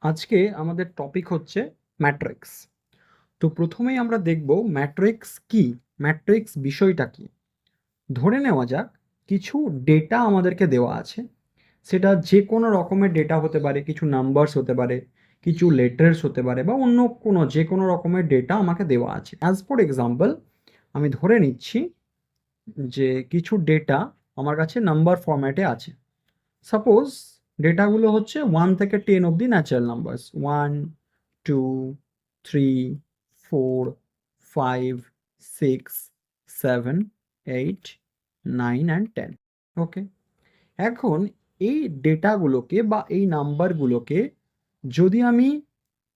আজকে আমাদের টপিক হচ্ছে ম্যাট্রিক্স। তো প্রথমেই আমরা দেখব ম্যাট্রিক্স কি, ম্যাট্রিক্স বিষয়টা কি। ধরে নেওয়া যাক কিছু ডেটা আমাদেরকে দেওয়া আছে, সেটা যে কোনো রকমের ডেটা হতে পারে, কিছু নাম্বারস হতে পারে, কিছু লেটার্স হতে পারে, বা অন্য কোনো যে কোনো রকমের ডেটা আমাকে দেওয়া আছে। অ্যাজ ফর এক্সাম্পল, আমি ধরে নিচ্ছি যে কিছু ডেটা আমার কাছে নাম্বার ফরম্যাটে আছে। সাপোজ ডেটাগুলো হচ্ছে 1 থেকে 10 অবধি ন্যাচারাল নাম্বারস, 1, 2, 3, 4, 5, 6, 7, 8, 9 অ্যান্ড 10। ওকে, এখন এই ডেটাগুলোকে বা এই নাম্বারগুলোকে যদি আমি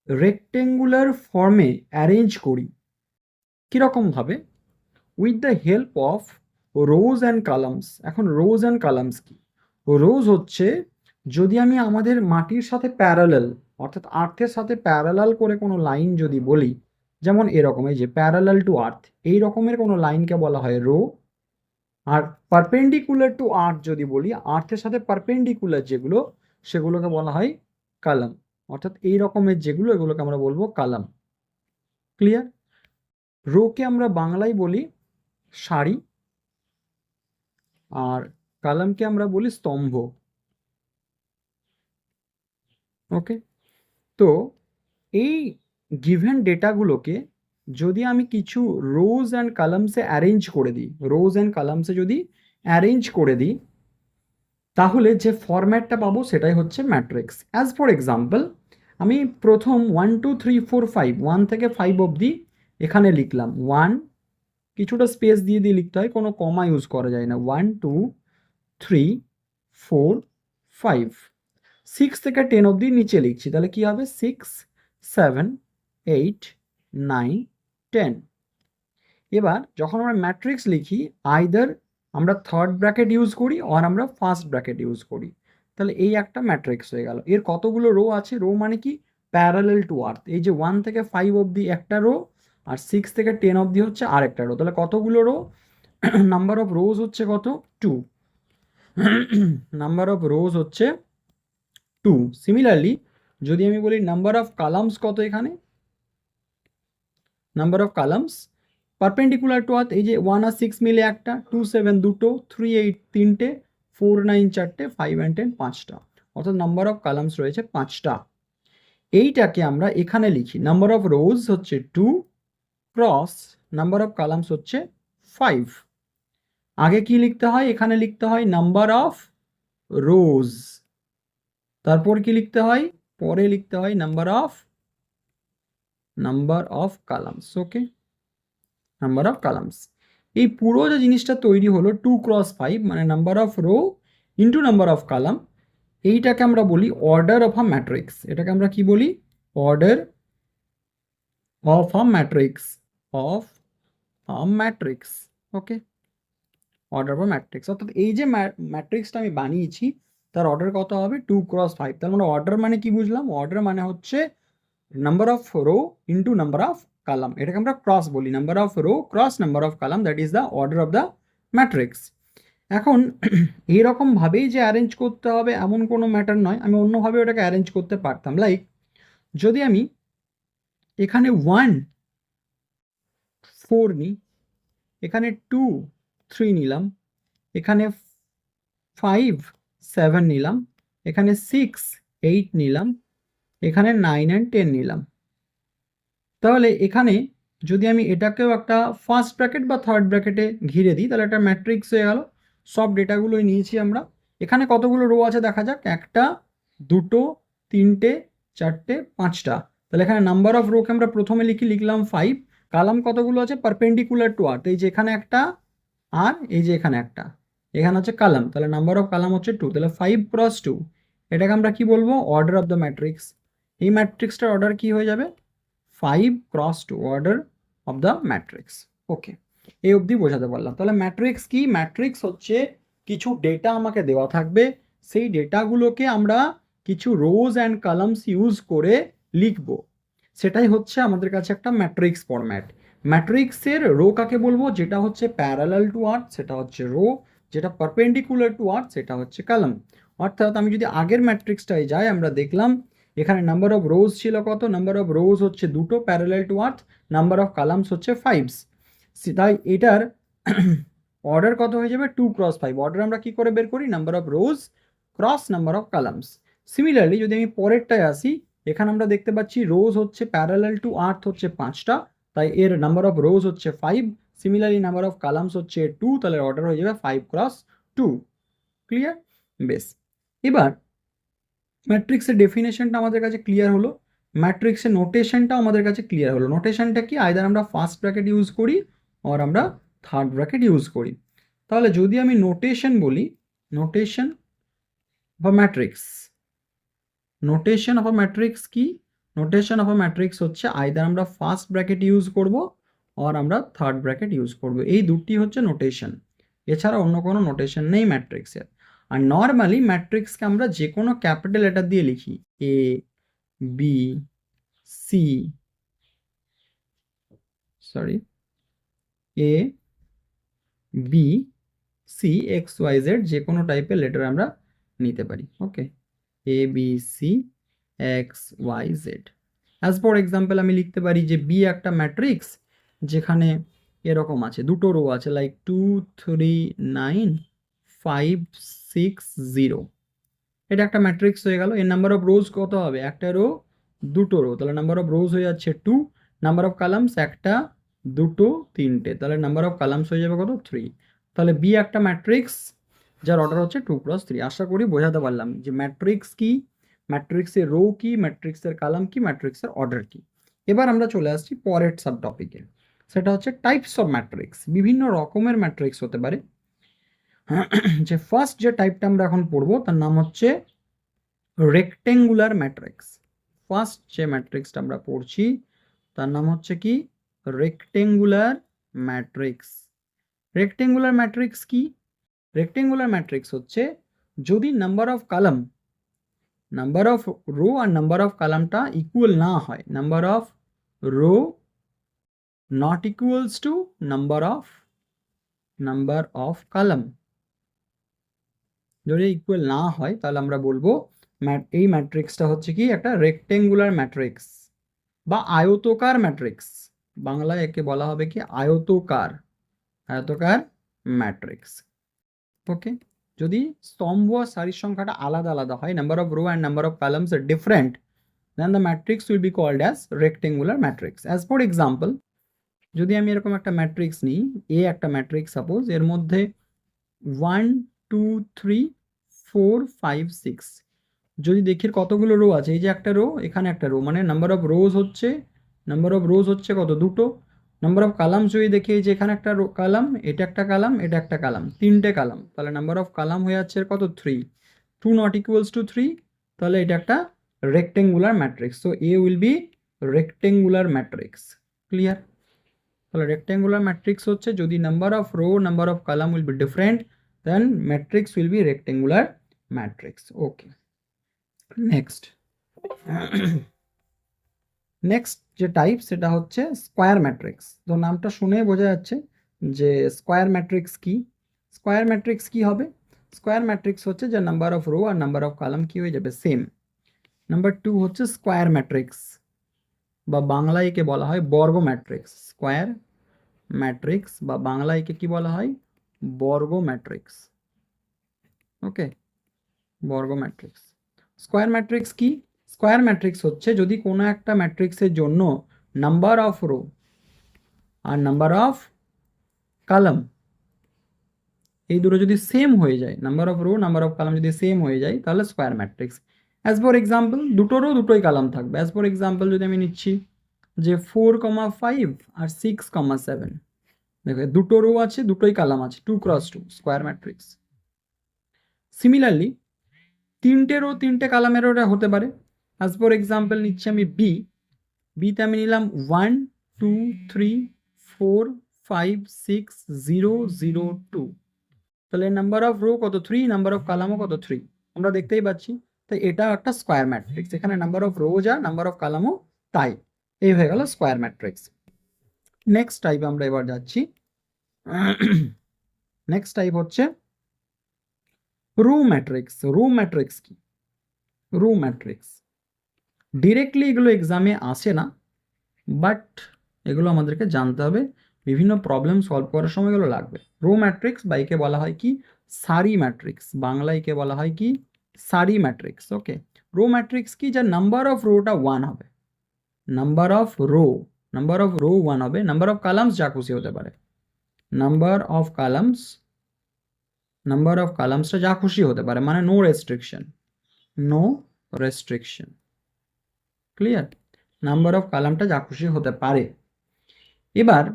রেক্টেঙ্গুলার ফর্মে অ্যারেঞ্জ করি, কীরকমভাবে? With the help of rose and Kalam's. এখন রোজ অ্যান্ড কালামস কি? রোজ হচ্ছে যদি আমি আমাদের মাটির সাথে প্যারালাল, অর্থাৎ আর্থের সাথে প্যারালাল করে কোনো লাইন যদি বলি, যেমন এরকম, এই যে প্যারালাল টু আর্থ, এই রকমের কোনো লাইনকে বলা হয় রো। আর পারপেন্ডিকুলার টু আর্থ যদি বলি, আর্থের সাথে পারপেন্ডিকুলার যেগুলো, সেগুলোকে বলা হয় কালাম। অর্থাৎ এই রকমের যেগুলো, এগুলোকে আমরা বলবো কালাম। ক্লিয়ার? রোকে আমরা বাংলায় বলি সারি, আর কালামকে আমরা বলি স্তম্ভ। ওকে, তো এই গিভেন ডেটাগুলোকে যদি আমি কিছু রোজ অ্যান্ড কালামসে অ্যারেঞ্জ করে দিই, রোজ অ্যান্ড কালামসে যদি অ্যারেঞ্জ করে দিই, তাহলে যে ফরম্যাটটা পাবো সেটাই হচ্ছে ম্যাট্রিক্স। অ্যাজ ফর এক্সাম্পল, আমি প্রথম 1, 2, 3, 4, 5, 1 থেকে 5 অবধি এখানে লিখলাম। 1, কিছুটা স্পেস দিয়ে দিয়ে লিখতে হয়, কোনো কমা ইউজ করা যায় না। 1, 2, 3, 4, 5, 6 থেকে 10 অবধি নিচে লিখছি, তাহলে কি হবে? 6, 7, 8, 9, 10। এবার যখন আমরা ম্যাট্রিক্স লিখি, আইদার আমরা থার্ড ব্র্যাকেট ইউজ করি আর আমরা ফার্স্ট ব্র্যাকেট ইউজ করি, তাহলে এই একটা ম্যাট্রিক্স হয়ে গেল। এর কতগুলো রো আছে? রো মানে কি? Parallel to earth. এই যে 1 থেকে 5 অবধি একটা রো, আর 6 থেকে 10 অবধি হচ্ছে আরেকটা রো, তাহলে কতগুলো রো? নাম্বার অফ রোজ হচ্ছে কত? 2। নাম্বার অফ রোজ হচ্ছে 2। সিমিলারলি যদি আমি বলি নাম্বার অফ কালামস কত, এখানে number of Kalam's perpendicular to আর্থ, এই যে 1 আর 6 মিলে একটা, 2, 7 দুটো, 3, 8 তিনটে, 4, 9 চারটে, 5 and 10 পাঁচটা, অর্থাৎ নাম্বার অফ কালামস রয়েছে 5টা। এইটাকে আমরা এখানে লিখি, নাম্বার অফ রোজ হচ্ছে 2 ক্রস নাম্বার অফ কালামস হচ্ছে 5। আগে কি লিখতে হয়? এখানে লিখতে হয় নাম্বার অফ রোজ, তারপর কি লিখতে হয়? পরে লিখতে হয় number of Kalam's. Okay, number of Kalam's. এই পুরো যে জিনিসটা তৈরি হলো 2 ক্রস 5, মানে number of row into number of column, এইটাকে আমরা বলি অর্ডার অফ আ ম্যাট্রিক্স। এটাকে আমরা কি বলি? Order of a matrix, of a matrix. Okay, order of a matrix, অর্থাৎ এই যে ম্যাট্রিক্সটা আমি বানিয়েছি, তার অর্ডার কত হবে? 2 ক্রস 5। তার মানে অর্ডার মানে কি বুঝলাম? অর্ডার মানে হচ্ছে number of row into number of column, এটাকে আমরা ক্রস বলি। Number of row cross number of column, that is the order of the matrix. এখন এইরকমভাবেই যে অ্যারেঞ্জ করতে হবে এমন কোনো ম্যাটার নয়, আমি অন্যভাবে ওটাকে অ্যারেঞ্জ করতে পারতাম। লাইক যদি আমি এখানে 1, 4 নিই, এখানে 2, 3 নিলাম, এখানে 5, 7 নিলাম, এখানে 6, 8 নিলাম, এখানে 9 and 10 নিলাম, তাহলে এখানে যদি আমি এটাকেও একটা ফার্স্ট ব্র্যাকেট বা থার্ড ব্র্যাকেটে ঘিরে দিই, তাহলে একটা ম্যাট্রিক্স হয়ে গেল। সব ডেটাগুলোই নিয়েছি আমরা। এখানে কতগুলো রো আছে দেখা যাক, একটা, দুটো, তিনটে, চারটে, পাঁচটা। তাহলে এখানে নাম্বার অফ রোকে আমরা প্রথমে লিখলাম 5। কালাম কতগুলো আছে? পারপেন্ডিকুলার টু আর্থ, এই যে এখানে একটা, আর এই যে এখানে একটা, এখানে হচ্ছে কালাম, তাহলে নাম্বার অফ কালাম হচ্ছে 2, তাহলে 5 ক্রস 2। এটাকে আমরা কি বলবো? Order of the matrix. এই ম্যাট্রিক্সটার অর্ডার কি হয়ে যাবে? 5 cross 2, order of the matrix. Okay, এই অবধি বোঝাতে পারলাম। তাহলে ম্যাট্রিক্স কি? ম্যাট্রিক্স হচ্ছে কিছু ডেটা আমাকে দেওয়া থাকবে, সেই ডেটাগুলোকে আমরা কিছু রোজ অ্যান্ড কলামস ইউজ করে লিখব, সেটাই হচ্ছে আমাদের কাছে একটা ম্যাট্রিক্স ফরম্যাট। ম্যাট্রিক্সের রো কাকে বলবো? যেটা হচ্ছে প্যারালাল টু আর্থ সেটা হচ্ছে রো, যেটা পারপেন্ডিকুলার টু আর্থ সেটা হচ্ছে কলাম। অর্থাৎ আমি যদি আগের ম্যাট্রিক্সটায় যাই, আমরা দেখলাম এখানে নাম্বার অফ রোজ ছিল কত, নাম্বার অফ রোজ হচ্ছে দুটো parallel to earth, number of Kalam's হচ্ছে 5, তাই এটার অর্ডার কত হয়ে যাবে 2 × 5। অর্ডার আমরা কি করে বের করি, number of rose cross number of Kalam's. Similarly যদি আমি পরেরটায় আসি, এখানে আমরা দেখতে পাচ্ছি রোজ হচ্ছে প্যারালাল টু আর্থ হচ্ছে 5টা, তাই এর নাম্বার অফ রোজ হচ্ছে 5, সিমিলারলি নাম্বার অফ কালামস হচ্ছে 2, তাহলে অর্ডার হয়ে যাবে 5 × 2। ক্লিয়ার? বেশ, এবার ম্যাট্রিক্সের ডেফিনেশনটা আমাদের কাছে ক্লিয়ার হলো, ম্যাট্রিক্সের নোটেশনটাও আমাদের কাছে ক্লিয়ার হলো। নোটেশনটা কি, আইদার আমরা ফার্স্ট ব্র্যাকেট ইউজ করি আর আমরা থার্ড ব্র্যাকেট ইউজ করি। তাহলে যদি আমি নোটেশন বলি, notation of a matrix, notation of a matrix কি, নোটেশন অফ আ ম্যাট্রিক্স হচ্ছে আইদার আমরা ফার্স্ট ব্র্যাকেট ইউজ করব আর আমরা থার্ড ব্র্যাকেট ইউজ করব, এই দুটি হচ্ছে নোটেশন, এছাড়া অন্য কোনো নোটেশন নেই ম্যাট্রিক্সের। আর নর্মালি ম্যাট্রিক্সকে আমরা যে কোনো ক্যাপিটাল লেটার দিয়ে লিখি, A B C, sorry A B C X Y Z, যে কোনো টাইপের লেটার আমরা নিতে পারি। Okay, A B C X Y Z. As for example আমি লিখতে পারি যে বি একটা ম্যাট্রিক্স যেখানে এরকম আছে, দুটো রো আছে, লাইক 2 3 9 5 6 0, এটা একটা ম্যাট্রিক্স হয়ে গেল। এর নাম্বার অফ রোজ কত হবে, একটা রো দুটো রো, তাহলে নাম্বার অফ রোজ হয়ে যাচ্ছে 2, নাম্বার অফ কালামস একটা দুটো তিনটে, তাহলে নাম্বার অফ কালামস হয়ে যাবে কত 3। তাহলে বি একটা ম্যাট্রিক্স যার অর্ডার হচ্ছে 2 × 3। আশা করি বোঝাতে পারলাম যে ম্যাট্রিক্স কি, ম্যাট্রিক্সের রো কি, ম্যাট্রিক্সের কালাম কি, ম্যাট্রিক্সের অর্ডার কি। এবার আমরা চলে আসছি পরের সাব টপিকে, সেটা হচ্ছে টাইপস অফ ম্যাট্রিক্স। বিভিন্ন রকমের ম্যাট্রিক্স হতে পারে। যে ফার্স্ট যে টাইপটা আমরা এখন পড়বো তার নাম হচ্ছে রেক্টেঙ্গুলার ম্যাট্রিক্স। ফার্স্ট যে ম্যাট্রিক্সটা আমরা পড়ছি তার নাম হচ্ছে কি, রেক্টেঙ্গুলার ম্যাট্রিক্স। রেক্টেঙ্গুলার ম্যাট্রিক্স কি, রেক্টেঙ্গুলার ম্যাট্রিক্স হচ্ছে যদি number of column, number of row আর নাম্বার অফ কালামটা ইকুয়াল না হয়, number of row not equals to number of column, যদি ইকুয়াল না হয় তাহলে আমরা বলবো এই ম্যাট্রিক্সটা হচ্ছে কি একটা রেক্টেঙ্গুলার ম্যাট্রিক্স বা আয়তকার ম্যাট্রিক্স। বাংলায় একে বলা হবে কি, আয়তকার ম্যাট্রিক্স। ওকে, যদি স্তম্ভ আর সারির সংখ্যাটা আলাদা আলাদা হয়, number of row and number of columns আর different, then the matrix will be called as rectangular matrix. As for example, যদি আমি এরকম একটা ম্যাট্রিক্স নিই, এ একটা ম্যাট্রিক্স সাপোজ, এর মধ্যে 1 2 3 4 5 6, যদি দেখি কতগুলো রো আছে, এই যে একটা রো, এখানে একটা রো, মানে নাম্বার অফ রোজ হচ্ছে কত, দুটো। নাম্বার অফ কালাম যদি দেখি, এই যে এখানে একটা কালাম, এটা একটা কালাম, এটা একটা কালাম, তিনটে কালাম, তাহলে নাম্বার অফ কালাম হয়ে যাচ্ছে কত 3, 2 নট ইকুয়ালস টু 3, তাহলে এটা একটা rectangular matrix. So A will be rectangular matrix. Clear? তাহলে রেক্টেঙ্গুলার ম্যাট্রিক্স হচ্ছে যদি number of row number of column will be different, then matrix will be rectangular matrix. Okay, next next যে type সেটা হচ্ছে square matrix. তো নামটা শুনে বোঝা যাচ্ছে যে স্কোয়ার ম্যাট্রিক্স কি। স্কোয়ার ম্যাট্রিক্স কি হবে, স্কোয়ার ম্যাট্রিক্স হচ্ছে যে নাম্বার অফ রো আর নাম্বার অফ কলাম কি হয়ে যাবে সেম। নাম্বার 2 হচ্ছে স্কোয়ার ম্যাট্রিক্স বা বাংলায় একে বলা হয় বর্গ ম্যাট্রিক্স। স্কোয়ার ম্যাট্রিক্স বা বাংলায় একে কি বলা হয়, বর্গ ম্যাট্রিক্স। ওকে, বর্গ ম্যাট্রিক্স। স্কোয়ার ম্যাট্রিক্স কি, স্কোয়ার ম্যাট্রিক্স হচ্ছে যদি কোনো একটা ম্যাট্রিক্সের জন্য নাম্বার অফ রো আর নাম্বার অফ কলাম এই দুটো যদি সেম হয়ে যায়, number of row number of column যদি সেম হয়ে যায় তাহলে square matrix. As for example, দুটো রো দুটোই কলাম থাকবে। অ্যাজ ফর এক্সাম্পল যদি আমি নিচ্ছি যে 4,5 আর 6,7, দেখো দুটো রো আছে দুটোই কলাম আছে, 2 × 2 স্কোয়ার ম্যাট্রিক্স। সিমিলারলি তিনটে রো তিনটে কলামেরও এটা হতে পারে। অ্যাজ ফর এক্সাম্পল নিচ্ছি আমি বিতে আমি নিলাম 1 2 3 4 5 6 0 0 2, তাহলে নাম্বার অফ রো কত 3, নাম্বার অফ কলামও কত 3, আমরা দেখতেই পাচ্ছি। তাই এটা একটা স্কোয়ার ম্যাট্রিক্স, এখানে নাম্বার অফ রো যা নাম্বার অফ কলামও তাই, এই হয়ে গেল স্কোয়ার ম্যাট্রিক্স। নেক্সট টাইপ আমরা এবার যাচ্ছি, নেক্সট টাইপ হচ্ছে রো ম্যাট্রিক্স। রো ম্যাট্রিক্স কি, রো ম্যাট্রিক্স ডিরেক্টলি এগুলো এক্সামে আসে না, বাট এগুলো আমাদেরকে জানতে হবে, বিভিন্ন প্রবলেম সলভ করার সময় এগুলো লাগবে। রো ম্যাট্রিক্স বা একে বলা হয় কি, সারি ম্যাট্রিক্স, বাংলায় একে বলা হয় কি, সারি ম্যাট্রিক্স। ওকে, রো ম্যাট্রিক্স কি, যার নাম্বার অফ রোটা 1 হবে, number of row, number of row 1 হবে, নাম্বার অফ কালামস যা খুশি হতে পারে, number of columns, number of কালামসটা যা খুশি হতে পারে, মানে no restriction, no restriction. Clear? Number of কালামটা যা খুশি হতে পারে। এবার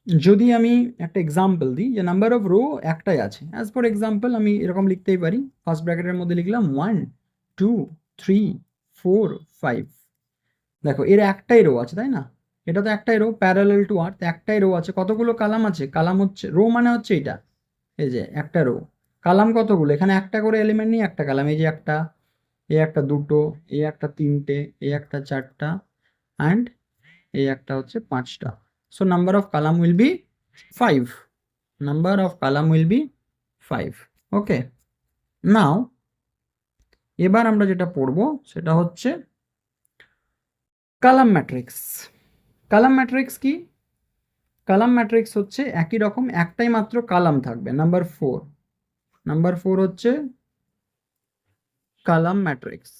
যদি আমি একটা এক্সাম্পল দিই যে নাম্বার অফ রো একটাই আছে, অ্যাজ ফর এক্সাম্পল আমি এরকম লিখতেই পারি, ফার্স্ট ব্র্যাকেটের মধ্যে লিখলাম 1 2 3 4 5। দেখো এর একটাই রো আছে, তাই না? এটা তো একটাই রো, প্যারালাল টু আর, একটাই রো আছে। কতগুলো কালাম আছে? কালাম হচ্ছে, রো মানে হচ্ছে এটা, এই যে একটা রো। কালাম কতগুলো? এখানে একটা করে এলিমেন্ট নিয়ে একটা কালাম, এই যে একটা, এই একটা দুটো, এই একটা তিনটে, এই একটা চারটা, অ্যান্ড এই একটা হচ্ছে 5টা। So number of column will B 5, number of column will B 5। ওকে, নাও এবার আমরা যেটা পড়বো সেটা হচ্ছে কালাম ম্যাট্রিক্স। কালাম ম্যাট্রিক্স কি? কালাম ম্যাট্রিক্স হচ্ছে একই রকম, একটাই মাত্র কালাম থাকবে, নাম্বার 4। নাম্বার 4 হচ্ছে কালাম ম্যাট্রিক্স।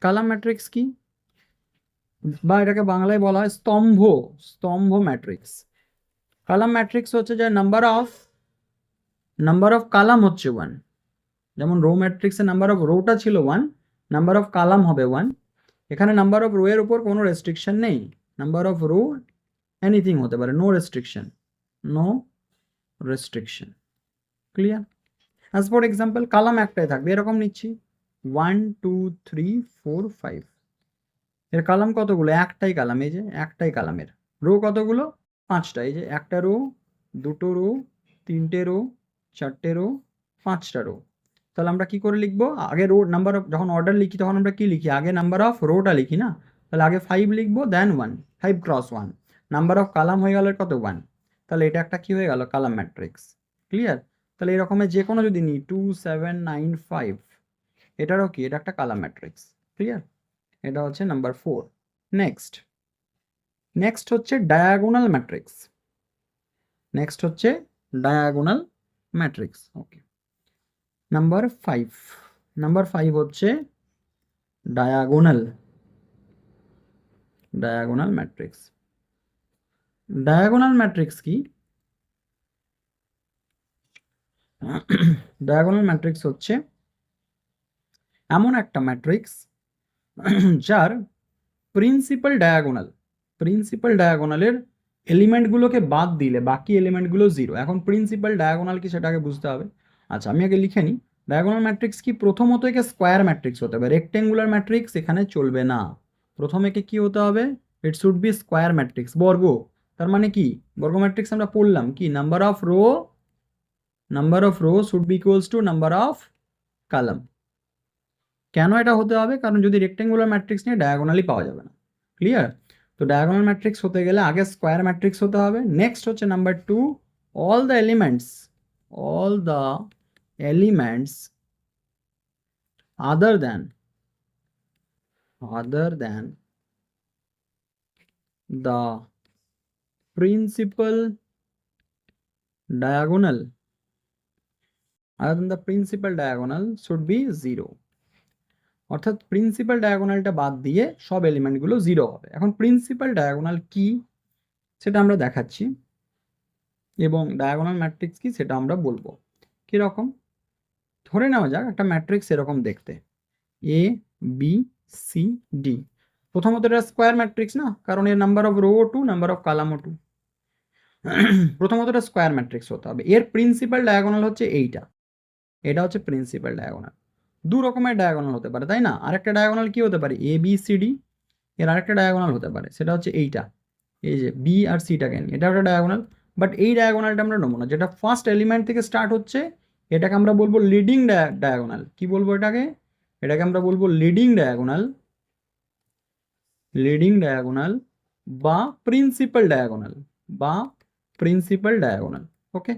কালাম ম্যাট্রিক্স কি, বা এটাকে বাংলায় বলা হয় স্তম্ভ, স্তম্ভ ম্যাট্রিক্স। কালাম ম্যাট্রিক্স হচ্ছে যে নাম্বার অফ কালাম হচ্ছে 1, যেমন রো ম্যাট্রিক্সের নাম্বার অফ রোটা ছিল 1, নাম্বার অফ কালাম হবে 1। এখানে নাম্বার অফ রো এর উপর কোনো রেস্ট্রিকশন নেই, নাম্বার অফ রো এনিথিং হতে পারে, no restriction, no restriction. Clear? As for example column একটাই থাকবে, এরকম নিচ্ছি 1 2 3 4 5। এর কালাম কতগুলো? একটাই কালাম, এই যে একটাই কালামের। রো কতগুলো? 5টা, এই যে একটা রো, দুটো রো, তিনটে রো, চারটে রো, 5টা রো। তাহলে আমরা কি করে লিখবো? আগে রো নাম্বার অফ, যখন অর্ডার লিখি তখন আমরা কি লিখি? আগে নাম্বার অফ রোটা লিখি না? তাহলে আগে 5 লিখবো, দেন 1, 5 ক্রস 1। নাম্বার অফ কালাম হয়ে গেল কত? 1। তাহলে এটা একটা কি হয়ে গেল? কালাম ম্যাট্রিক্স। ক্লিয়ার? তাহলে এরকমের যে কোনো যদি নিই 2 7 9 5, এটারও কি, এটা একটা কালাম ম্যাট্রিক্স। ক্লিয়ার? এটা হচ্ছে নাম্বার 4। নেক্সট, নেক্সট হচ্ছে ডায়াগোনাল ম্যাট্রিক্স। নেক্সট হচ্ছে ডায়াগোনাল ম্যাট্রিক্স। ওকে, নাম্বার 5, নাম্বার 5 হচ্ছে diagonal, diagonal matrix. Diagonal matrix কি? ডায়াগোনাল ম্যাট্রিক্স হচ্ছে এমন একটা ম্যাট্রিক্স যার প্রিন্সিপাল ডায়াগোনাল, প্রিন্সিপাল ডায়াগোনালের এলিমেন্টগুলোকে বাদ দিলে বাকি এলিমেন্টগুলো 0। এখন প্রিন্সিপাল ডায়াগোনাল কি সেটাকে বুঝতে হবে। আচ্ছা আমি আগে লিখে নিই, ডায়াগোনাল ম্যাট্রিক্স কি? প্রথমত একে স্কোয়ার ম্যাট্রিক্স হতে হবে, রেক্টেঙ্গুলার ম্যাট্রিক্স এখানে চলবে না। প্রথমে একে কি হতে হবে? It should be square matrix, বর্গ। তার মানে কি? বর্গ ম্যাট্রিক্স আমরা পড়লাম কি, number of row, number of row should be equals to number of column. কেন এটা হতে হবে? কারণ যদি রেক্টেঙ্গুলার ম্যাট্রিক্স নিয়ে ডায়াগোনালি পাওয়া যাবে না। ক্লিয়ার? তো ডায়াগোনাল ম্যাট্রিক্স হতে গেলে আগে স্কোয়ার ম্যাট্রিক্স হতে হবে। নেক্সট হচ্ছে number 2, all the elements, all the elements other than the principal diagonal, other than the principal diagonal should be 0। অর্থাৎ প্রিন্সিপাল ডায়াগোনালটা বাদ দিয়ে সব এলিমেন্টগুলো 0 হবে। এখন প্রিন্সিপাল ডায়াগোনাল কি সেটা আমরা দেখাচ্ছি, এবং ডায়াগোনাল ম্যাট্রিক্স কি সেটা আমরা বলবো। কিরকম? ধরে নেওয়া যাক একটা ম্যাট্রিক্স এরকম দেখতে, এ বি সি ডি। প্রথমত এটা স্কোয়ার ম্যাট্রিক্স না, কারণ এর number of row 2, number of কালামও 2। প্রথমত এটা স্কোয়ার ম্যাট্রিক্স হতে হবে। এর প্রিন্সিপাল ডায়াগোনাল হচ্ছে এইটা, এটা হচ্ছে প্রিন্সিপাল ডায়াগোনাল। দু রকমের ডায়াগোনাল হতে পারে, তাই না? আরেকটা ডায়াগোনাল কি হতে পারে? এ বি সি ডি। এর আরেকটা ডায়াগোনাল হতে পারে, সেটা হচ্ছে এইটা, এই যে বি আর সিটাকে নিয়ে, এটা একটা ডায়াগোনাল। বাট এই ডায়াগোনালটা আমরা নেবো না, যেটা ফার্স্ট এলিমেন্ট থেকে স্টার্ট হচ্ছে, এটাকে আমরা বলবো লিডিং ডায়াগোনাল। কি বলবো এটাকে? এটাকে আমরা বলবো লিডিং ডায়াগোনাল, লিডিং ডায়াগোনাল বা প্রিন্সিপাল ডায়াগোনাল, বা প্রিন্সিপাল ডায়াগোনাল। ওকে,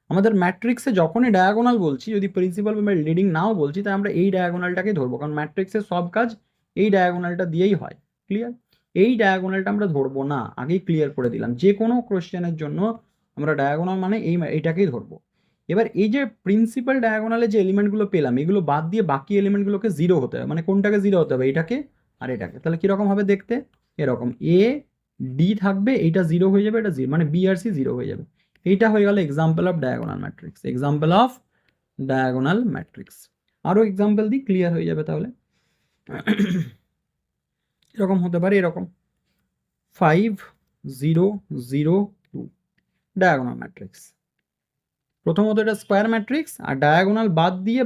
আমাদের ম্যাট্রিক্সে যখনই ডায়াগোনাল বলছি, যদি প্রিন্সিপাল বা লিডিং নাও বলছি, তাই আমরা এই ডায়াগোনালটাকে ধরবো, কারণ ম্যাট্রিক্সের সব কাজ এই ডায়াগোনালটা দিয়েই হয়। ক্লিয়ার? এই ডায়াগোনালটা আমরা ধরবো না, আগেই ক্লিয়ার করে দিলাম। যে কোনো কোশ্চেনের জন্য আমরা ডায়াগোনাল মানে এইটাকেই ধরবো। এবার এই যে প্রিন্সিপাল ডায়াগোনালে যে এলিমেন্টগুলো পেলাম, এগুলো বাদ দিয়ে বাকি এলিমেন্টগুলোকে জিরো হতে হবে। মানে কোনটাকে জিরো হতে হবে? এটাকে আর এটাকে। তাহলে কিরকম হবে দেখতে? এরকম এ ডি থাকবে, এইটা জিরো হয়ে যাবে, এটা জিরো, মানে বি আর সি জিরো হয়ে যাবে। এইটা হয়ে গেল example off diagonal matrix. Example off diagonal matrix. আরও এক্সাম্পল দিই, ক্লিয়ার হয়ে যাবে তাহলে। এরকম হতে পারে, এরকম 5 0 0 2 ডায়াগোনাল ম্যাট্রিক্স। প্রথমত এটা স্কোয়ার ম্যাট্রিক্স, আর ডায়াগোনাল বাদ দিয়ে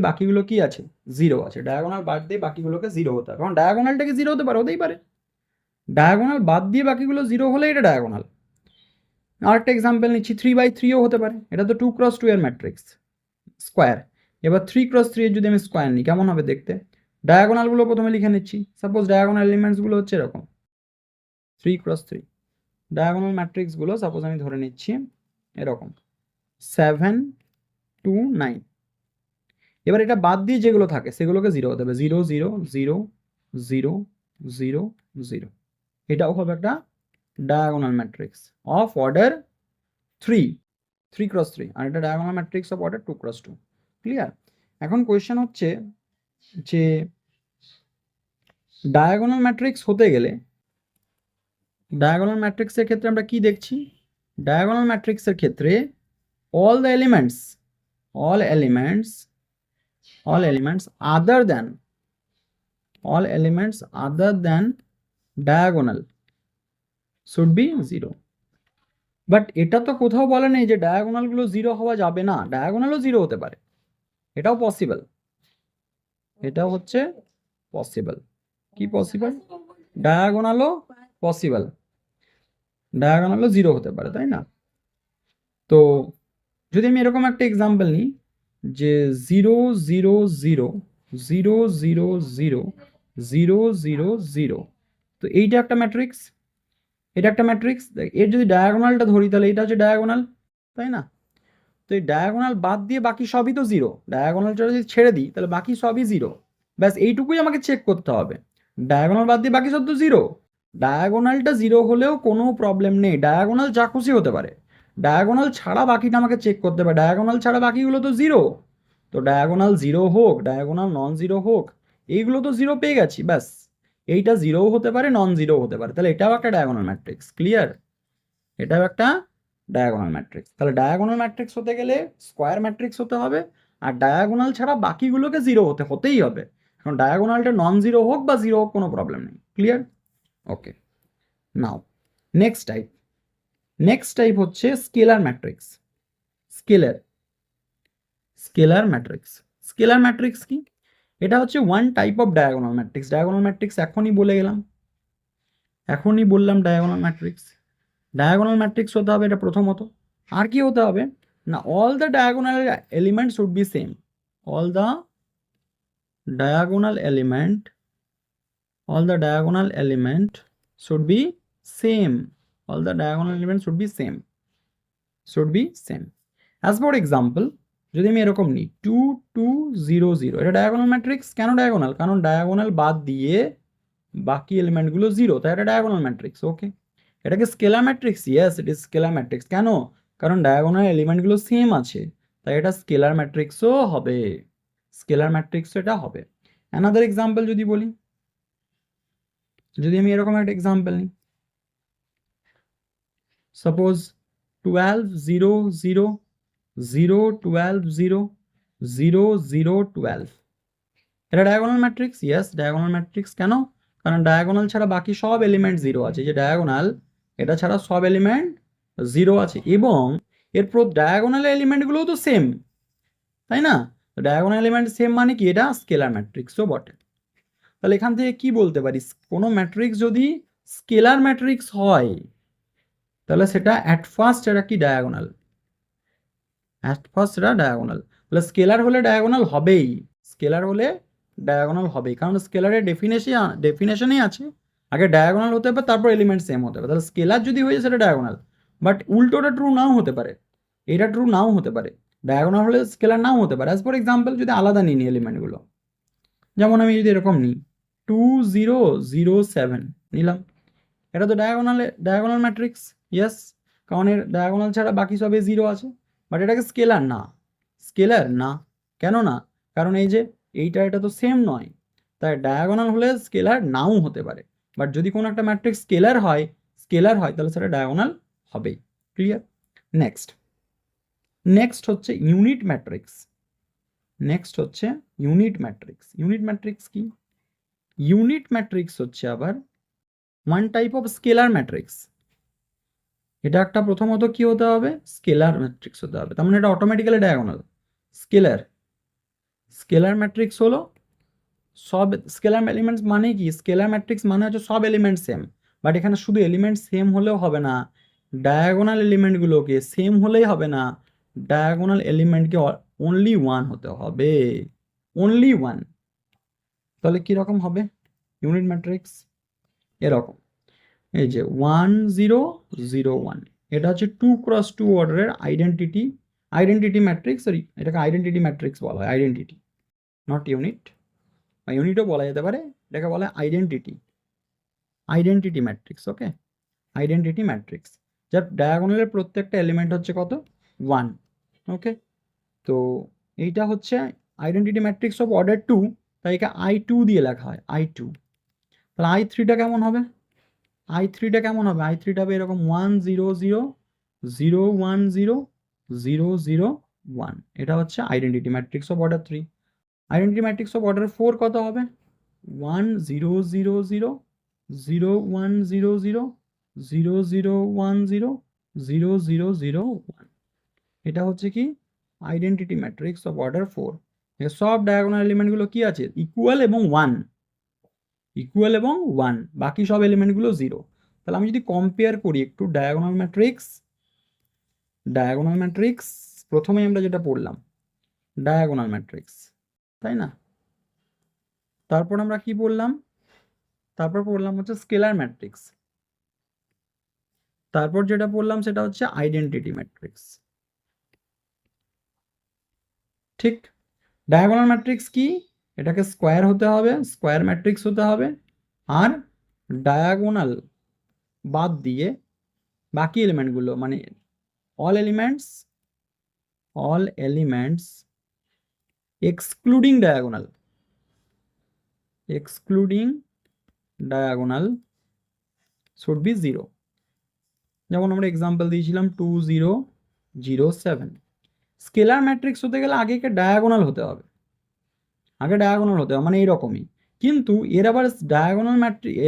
বাকিগুলো কি আছে? জিরো আছে। ডায়াগোনাল বাদ দিয়ে বাকিগুলোকে জিরো হতে হবে, কারণ ডায়াগোনালটাকে জিরো হতে পারে, হতেই পারে। ডায়াগোনাল বাদ দিয়ে বাকিগুলো জিরো হলে এটা ডায়াগোনাল। আরেকটা এক্সাম্পল নিচ্ছি, 3/3ও হতে পারে। এটা তো 2x2 এর ম্যাট্রিক্স, স্কোয়ার। এবার 3x3 এর যদি আমি স্কোয়ার নিই, কেমন হবে দেখতে? ডায়াগোনালগুলো প্রথমে লিখে নিচ্ছি। সাপোজ ডায়াগোনাল এলিমেন্টসগুলো হচ্ছে এরকম 3x3। ডায়াগোনাল ম্যাট্রিক্সগুলো সাপোজ আমি ধরে নিচ্ছি এরকম 7 2 9। এবার এটা বাদ দিয়ে যেগুলো থাকে সেগুলোকে জিরো হতে হবে, 0 0 0 0 0 0। এটাও হবে একটা diagonal matrix of order 3x3, আর এটা diagonal matrix of order 2x2। Clear? এখন কোয়েশ্চেন হচ্ছে যে ডায়াগোনাল ম্যাট্রিক্স হতে গেলে, ডায়াগোনাল ম্যাট্রিক্সের ক্ষেত্রে আমরা কি দেখছি? ডায়াগোনাল ম্যাট্রিক্সের ক্ষেত্রে all elements other than diagonal should be 0। But এটা তো কোথাও বলে নেই যে ডায়াগোনালগুলো জিরো হওয়া যাবে না, ডায়াগোনালও জিরো হতে পারে, এটাও পসিবল। এটাও হচ্ছে পসিবল। কি পসিবল? ডায়াগোনালও পসিবল, ডায়াগোনালও জিরো হতে পারে, তাই না? তো যদি আমি এরকম একটা এক্সাম্পল নিই যে 0 0 0 0 0 0 0 0 0, তো এইটা একটা ম্যাট্রিক্স, এটা একটা ম্যাট্রিক্স। এর যদি ডায়াগোনালটা ধরি তাহলে এটা হচ্ছে ডায়াগোনাল, তাই না? তো এই ডায়াগোনাল বাদ দিয়ে বাকি সবই তো জিরো। ডায়াগোনালটা যদি ছেড়ে দিই তাহলে বাকি সবই জিরো। ব্যাস এইটুকুই আমাকে চেক করতে হবে, ডায়াগোনাল বাদ দিয়ে বাকি সব তো জিরো। ডায়াগোনালটা জিরো হলেও কোনো প্রবলেম নেই, ডায়াগোনাল যা খুশি হতে পারে। ডায়াগোনাল ছাড়া বাকিটা আমাকে চেক করতে হবে, ডায়াগোনাল ছাড়া বাকিগুলো তো জিরো। তো ডায়াগোনাল জিরো হোক, ডায়াগোনাল নন জিরো হোক, এইগুলো তো জিরো পেয়ে গেছি, ব্যাস। এইটা জিরোও হতে পারে, নন জিরো হতে পারে, তাহলে এটাও একটা ডায়াগোনাল ম্যাট্রিক্স। ক্লিয়ার? এটাও একটা ডায়াগোনাল ম্যাট্রিক্স। তাহলে ডায়াগোনাল ম্যাট্রিক্স হতে গেলে স্কোয়ার ম্যাট্রিক্স হতে হবে, আর ডায়াগোনাল ছাড়া বাকিগুলোকে জিরো হতেই হবে। কারণ ডায়াগোনালটা নন জিরো হোক বা জিরো হোক, কোনো প্রবলেম নেই। ক্লিয়ার? ওকে, নাও নেক্সট টাইপ হচ্ছে স্কেলার ম্যাট্রিক্স। স্কেলার ম্যাট্রিক্স কি? এটা হচ্ছে one type off diagonal matrix. Diagonal matrix এখনই বললাম ডায়াগোনাল ম্যাট্রিক্স হতে হবে এটা প্রথমত। আর কি হতে হবে না, all the diagonal element should be same. All the diagonal element should be same. As for example, যদি আমি এরকম নিই 2 2 0 0, এটা ডায়াগোনাল ম্যাট্রিক্স। কেন ডায়াগোনাল? কারণ ডায়াগোনাল বাদ দিয়ে বাকি এলিমেন্টগুলো জিরো, তাই এটা ডায়াগোনাল ম্যাট্রিক্স। ওকে, এটাকে scalar matrix? Yes, it is scalar matrix. কেন? কারণ ডায়াগোনাল এলিমেন্টগুলো সেম আছে, তাই এটা স্কেলার ম্যাট্রিক্সও হবে। এটা হবে। অ্যানাদার এক্সাম্পল যদি বলি, যদি আমি এরকম একটা এক্সাম্পল নিই, সাপোজ 12 0 0 0 12 0 0 0 12, এটা diagonal matrix. Yes, diagonal matrix. কেন? কারণ ডায়াগোনাল ছাড়া বাকি সব এলিমেন্ট জিরো আছে। যে ডায়াগোনাল, এটা ছাড়া সব এলিমেন্ট জিরো আছে, এবং এরপর ডায়াগোনাল এলিমেন্টগুলোও তো সেম, তাই না? ডায়াগোনাল এলিমেন্ট সেম মানে কি? এটা স্কেলার ম্যাট্রিক্সও বটে। তাহলে এখান থেকে কি বলতে পারি? কোনো ম্যাট্রিক্স যদি স্কেলার ম্যাট্রিক্স হয় তাহলে সেটা অ্যাট ফার্স্ট এটা কি? ডায়াগোনাল। তাহলে স্কেলার হলে ডায়াগোনাল হবেই, কারণ স্কেলারের ডেফিনেশনই আছে আগে ডায়াগোনাল হতে হবে, তারপর এলিমেন্ট সেম হতে হবে। তাহলে স্কেলার যদি হয়ে যায় সেটা ডায়াগোনাল, বাট উল্টোটা ট্রু নাও হতে পারে, এটা ট্রু নাও হতে পারে, ডায়াগোনাল হলে স্কেলার নাও হতে পারে। অ্যাজ ফর এক্সাম্পল যদি আলাদা নিই এলিমেন্টগুলো, যেমন আমি যদি এরকম নিই 2007 নিলাম, এটা তো ডায়াগোনাল ম্যাট্রিক্স, ইয়েস, কারণ এর ডায়াগোনাল ছাড়া বাকি সবে জিরো আছে, বাট এটাকে স্কেলার না, স্কেলার না, কেন না? কারণ এই যে এটা তো সেম নয়, তাই ডায়াগোনাল হলে স্কেলার নাও হতে পারে, বাট যদি কোনো একটা ম্যাট্রিক্স স্কেলার হয় তাহলে সেটা ডায়াগোনাল হবেই। ক্লিয়ার? নেক্সট হচ্ছে ইউনিট ম্যাট্রিক্স। ইউনিট ম্যাট্রিক্স কি? ইউনিট ম্যাট্রিক্স হচ্ছে আবার one type of scalar matrix. এটা একটা প্রথমত কি হতে হবে? স্কেলার ম্যাট্রিক্স হতে হবে, তার মানে এটা অটোমেটিক্যালি ডায়াগোনাল। স্কেলার ম্যাট্রিক্স হলো সব স্কেলার এলিমেন্টস মানে কি? স্কেলার ম্যাট্রিক্স মানে হচ্ছে সব এলিমেন্ট সেম, বাট এখানে শুধু এলিমেন্ট সেম হলেও হবে না, ডায়াগোনাল এলিমেন্টগুলোকে সেম হলেই হবে না, ডায়াগোনাল এলিমেন্টকে অনলি ওয়ান হতে হবে, অনলি ওয়ান। তাহলে কীরকম হবে ইউনিট ম্যাট্রিক্স? এরকম, এই যে 1 0 0 1, এটা হচ্ছে 2x2 অর্ডারের আইডেন্টিটি ম্যাট্রিক্স, সরি এটাকে আইডেন্টিটি ম্যাট্রিক্স বলা হয়, আইডেন্টিটি, নট ইউনিট, বা ইউনিটও বলা যেতে পারে, এটাকে বলা হয় আইডেন্টিটি ম্যাট্রিক্স। ওকে, আইডেন্টিটি ম্যাট্রিক্স যার ডায়াগোনালের প্রত্যেকটা এলিমেন্ট হচ্ছে কত? 1। ওকে, তো এইটা হচ্ছে আইডেন্টিটি ম্যাট্রিক্স অফ অর্ডার 2, তাই একে I2 দিয়ে লেখা হয়, I2। তাহলে I3টা কেমন হবে? I3টা হবে এরকম 1 0 0 0 1 0 0 0 1, এটা হচ্ছে identity matrix of order 3। Identity matrix of order 4 কত হবে? 1 0 0 0 0 1 0 0 0 0 1 0 0 0 0 1, এটা হচ্ছে কি? Identity matrix of order 4। সব ডায়াগোনাল এলিমেন্টগুলো কি আছে? ইকুয়াল এবং 1, বাকি সব এলিমেন্টগুলো 0। তাহলে আমি যদি কম্পেয়ার করি একটু ডায়াগোনাল ম্যাট্রিক্স, প্রথমেই আমরা যেটা পড়লাম ডায়াগোনাল ম্যাট্রিক্স, তাই না? তারপর আমরা কি পড়লাম? তারপর পড়লাম হচ্ছে স্কেলার ম্যাট্রিক্স, তারপর যেটা পড়লাম সেটা হচ্ছে আইডেন্টিটি ম্যাট্রিক্স। ঠিক, ডায়াগোনাল ম্যাট্রিক্স কি? এটাকে স্কোয়ার হতে হবে, স্কোয়ার ম্যাট্রিক্স হতে হবে, আর ডায়াগোনাল বাদ দিয়ে বাকি এলিমেন্টগুলো মানে all elements excluding diagonal should be 0। যেমন আমরা এক্সাম্পল দিয়েছিলাম 2 0 0 7। স্কেলার ম্যাট্রিক্স হতে গেলে আগে ডায়াগোনাল হতে হবে, মানে এইরকমই, কিন্তু এর আবার ডায়াগোনাল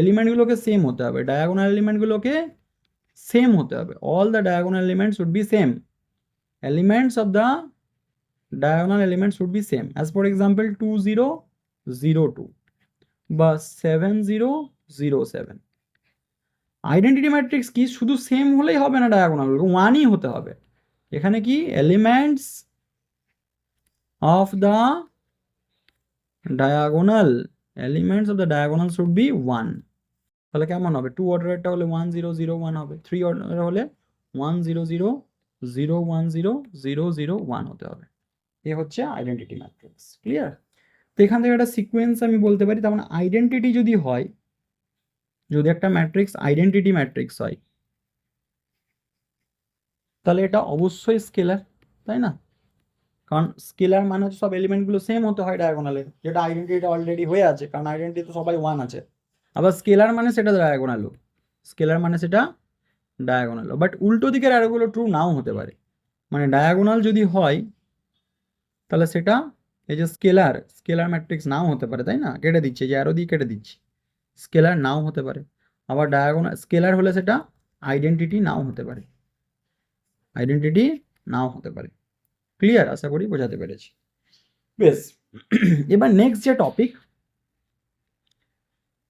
এলিমেন্টগুলোকে সেম হতে হবে, all the diagonal elements should be same, elements of the diagonal elements should be same, as for example 2 0 0 2 বা 7 0 0 7। আইডেন্টিটি ম্যাট্রিক্স কি? শুধু সেম হলেই হবে না, ডায়াগোনাল ওয়ানই হতে হবে। এখানে কি? Elements of the diagonal should be 1। তাহলে কেমন হবে? 2 অর্ডারেরটা হলে 1 0 0 1 হবে, 3 অর্ডারের হলে 1 0 0 0 1 0 0 0 1 হতে হবে। এ হচ্ছে আইডেন্টিটি ম্যাট্রিক্স। ক্লিয়ার? তো এখান থেকে একটা সিকোয়েন্স আমি বলতে পারি, তার মানে আইডেন্টিটি যদি একটা ম্যাট্রিক্স আইডেন্টিটি ম্যাট্রিক্স হয়, তাহলে এটা অবশ্যই স্কেলার, তাই না? কারণ স্কেলার মানে হচ্ছে সব এলিমেন্টগুলো সেম হতে হয় ডায়াগোনালের, যেটা আইডেন্টিটি অলরেডি হয়ে আছে, কারণ আইডেন্টিটি তো সবাই 1 আছে। আবার স্কেলার মানে সেটা ডায়াগোনালও, বাট উল্টো দিকের অ্যারোগুলো ট্রু নাও হতে পারে। মানে ডায়াগোনাল যদি হয় তাহলে সেটা এই যে স্কেলার ম্যাট্রিক্স নাও হতে পারে, তাই না? কেটে দিচ্ছে, যে অ্যারো দিয়ে কেটে দিচ্ছি, স্কেলার নাও হতে পারে। আবার স্কেলার হলে সেটা আইডেন্টিটি নাও হতে পারে। ক্লিয়ার? আশা করি বোঝাতে পেরেছি। বেশ, এবার নেক্সট যে টপিক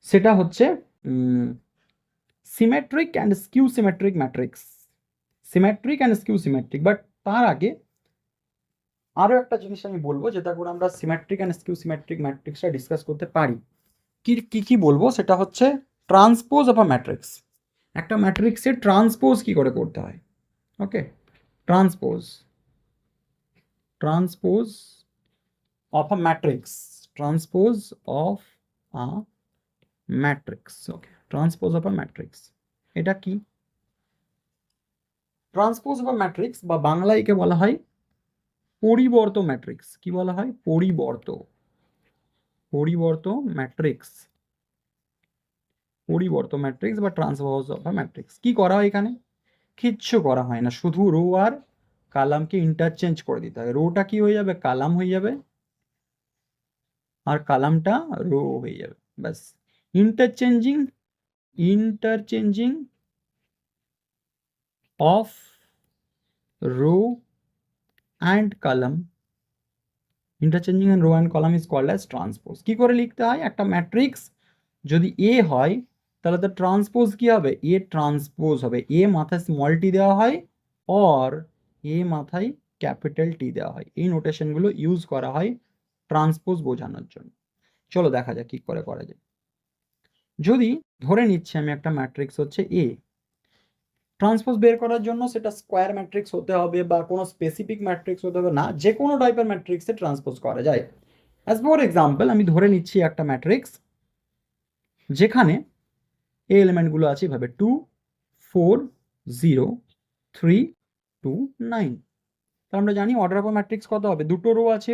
সেটা হচ্ছে symmetric and skew symmetric matrix. But তার আগে আরও একটা জিনিস আমি বলবো, যেটা করে আমরা সিমেট্রিক অ্যান্ড স্কিউ সিমেট্রিক ম্যাট্রিক্সটা ডিসকাস করতে পারি। কি বলবো? সেটা হচ্ছে ট্রান্সপোজ অফ আ ম্যাট্রিক্স। একটা ম্যাট্রিক্সের ট্রান্সপোজ কি করে করতে হয়। ওকে, transpose of a matrix, transpose of a matrix. Okay, transpose of a matrix, এটা কি? ট্রান্সপোজ অফ আ ম্যাট্রিক্স বা বাংলায় একে বলা হয় পরিবর্ত ম্যাট্রিক্স। কি বলা হয়? পরিবর্ত ম্যাট্রিক্স, পরিবর্ত ম্যাট্রিক্স বা ট্রান্সপোজ অফ আ ম্যাট্রিক্স। কি করা হয় এখানে? কিচ্ছু করা হয় না, শুধু রো আর কালামকে ইন্টারচেঞ্জ করে দিতে হয়। রোটা কি হয়ে যাবে? কালাম হয়ে যাবে, আর কালামটা রো হয়ে যাবে, ব্যাস। Interchanging of row and column, interchanging and row and column is called as transpose. কি করে লিখতে হয়? একটা ম্যাট্রিক্স যদি এ হয় তাহলে তার ট্রান্সপোজ কি হবে? এ ট্রান্সপোজ হবে। এ মাথায় স্মল টি দেওয়া হয় অর এ মাথায় ক্যাপিটাল টি দেওয়া হয়। এই নোটেশনগুলো ইউজ করা হয় ট্রান্সপোজ বোঝানোর জন্য। চলো দেখা যাক কি করে করা যায়। যদি ধরে নিচ্ছি আমি একটা ম্যাট্রিক্স হচ্ছে এ, ট্রান্সপোজ বের করার জন্য সেটা স্কোয়ার ম্যাট্রিক্স হতে হবে বা কোনো স্পেসিফিক ম্যাট্রিক্স হতে হবে না, যে কোনো টাইপের ম্যাট্রিক্সে ট্রান্সপোজ করা যায়। অ্যাজ ফর এক্সাম্পল আমি ধরে নিচ্ছি একটা ম্যাট্রিক্স যেখানে এই এলিমেন্টগুলো আছে এভাবে 2 4 0 3 2 9। তাহলে আমরা জানি অর্ডার অফ ম্যাট্রিক্স কত হবে? দুটো রো আছে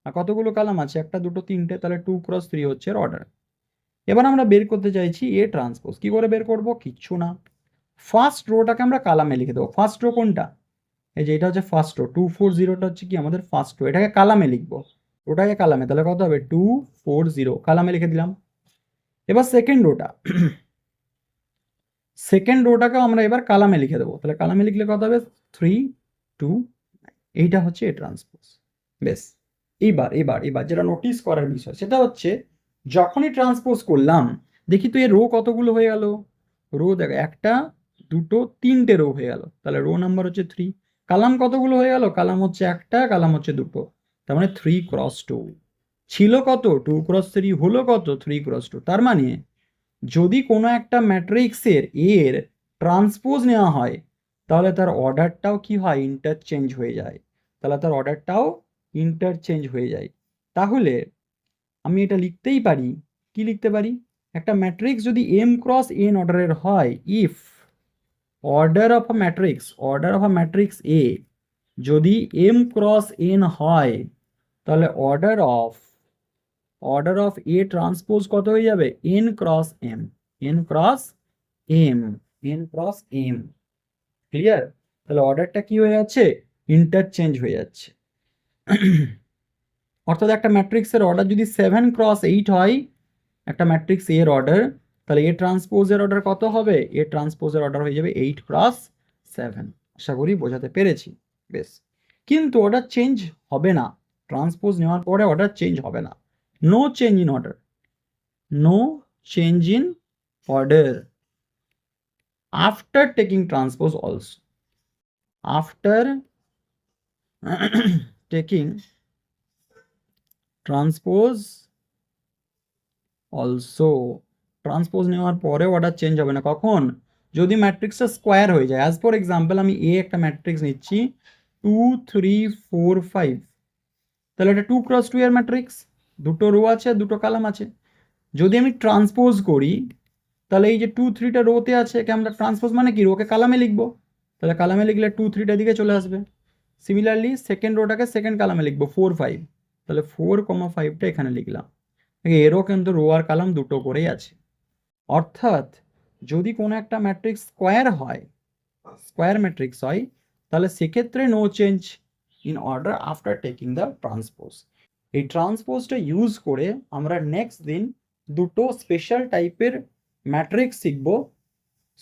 আর কতগুলো কলাম আছে? একটা দুটো তিনটে, তাহলে 2 × 3 হচ্ছে অর্ডার। এবার আমরা বের করতে চাইছি এ ট্রান্সপোজ। কি করে বের করব? কিচ্ছু না, ফার্স্ট রোটাকে আমরা কালামে লিখে দেবো। ফার্স্ট রো কোনটা? এই যে এটা হচ্ছে ফার্স্ট রো, 2 4 0টা হচ্ছে কি আমাদের ফার্স্ট রো, এটাকে কালামে লিখবো, ওটাকে কালামে, তাহলে কত হবে? 2 4 0 কালামে লিখে দিলাম। এবার সেকেন্ড রোটাকেও আমরা এবার কালামে লিখে দেবো, তাহলে কালামে লিখলে কত হবে? 3 2 এইটা হচ্ছে এ ট্রান্সপোজ। বেশ, এবার যেটা নোটিস করার বিষয় সেটা হচ্ছে যখনই ট্রান্সপোজ করলাম দেখি তো এর রো কতগুলো হয়ে গেল? রো দেখো, একটা দুটো তিনটে রো হয়ে গেল, তাহলে রো নাম্বার হচ্ছে 3। কালাম কতগুলো হয়ে গেল? কালাম হচ্ছে একটা, কালাম হচ্ছে দুটো, তার মানে 3 × 2 ছিল কত? 2 × 3 হলো কত? 3 × 2। তার মানে যদি কোনো একটা ম্যাট্রিক্সের এর ট্রান্সপোজ নেওয়া হয় তাহলে তার অর্ডারটাও কি হয়? ইন্টারচেঞ্জ হয়ে যায়, তাহলে আমি এটা লিখতেই পারি, কি লিখতে পারি? একটা ম্যাট্রিক্স যদি m × n অর্ডারের হয়, if order of a matrix A যদি m × n হয় তাহলে অর্ডার অফ এ ট্রান্সপোজ কত হয়ে যাবে? n × m। ক্লিয়ার? তাহলে অর্ডারটা কি হয়ে যাচ্ছে? ইন্টারচেঞ্জ হয়ে যাচ্ছে। অর্থাৎ একটা ম্যাট্রিক্সের অর্ডার যদি 7 × 8 হয়, একটা ম্যাট্রিক্স এর অর্ডার, তাহলে এ ট্রান্সপোজের অর্ডার কত হবে? এ ট্রান্সপোজের অর্ডার হয়ে যাবে 8 × 7। আশা করি বোঝাতে পেরেছি। বেশ, কিন্তু অর্ডার চেঞ্জ হবে না, ট্রান্সপোজ নেওয়ার পরে অর্ডার চেঞ্জ হবে না। No change in order after taking transpose also. After taking transpose also, transpose নেওয়ার পরে অর্ডার চেঞ্জ হবে না। কখন? যদি ম্যাট্রিক্সটা স্কোয়ার হয়ে যায়। অ্যাজ ফর এক্সাম্পল আমি এ একটা ম্যাট্রিক্স নিচ্ছি 2 3 4 5, তাহলে এটা 2 × 2 এর ম্যাট্রিক্স, দুটো রো আছে দুটো কালাম আছে। যদি আমি ট্রান্সপোজ করি তাহলে এই যে 2 3টা রোতে আছে, একে আমরা ট্রান্সপোজ মানে কি? রোকে কালামে লিখবো, তাহলে কালামে লিখলে 2 3টা দিকে চলে আসবে। সিমিলারলি সেকেন্ড রোটাকে সেকেন্ড কালামে লিখবো 4 5, তাহলে 4, 5টা এখানে লিখলাম। এরও কিন্তু রো আর কালাম দুটো করেই আছে। অর্থাৎ যদি কোনো একটা ম্যাট্রিক্স স্কোয়ার ম্যাট্রিক্স হয় তাহলে সেক্ষেত্রে no change in order after taking the transpose. এই ট্রান্সপোজটা ইউজ করে আমরা নেক্সট দিন দুটো স্পেশাল টাইপের ম্যাট্রিক্স শিখব,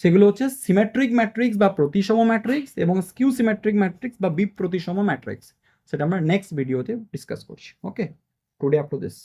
সেগুলো হচ্ছে সিমেট্রিক ম্যাট্রিক্স বা প্রতিসম ম্যাট্রিক্স এবং স্কিউ সিমেট্রিক ম্যাট্রিক্স বা বিপ্রতিসম ম্যাট্রিক্স। সেটা আমরা নেক্সট ভিডিওতে ডিসকাস করছি। ওকে, টুডে আপ টু দিস।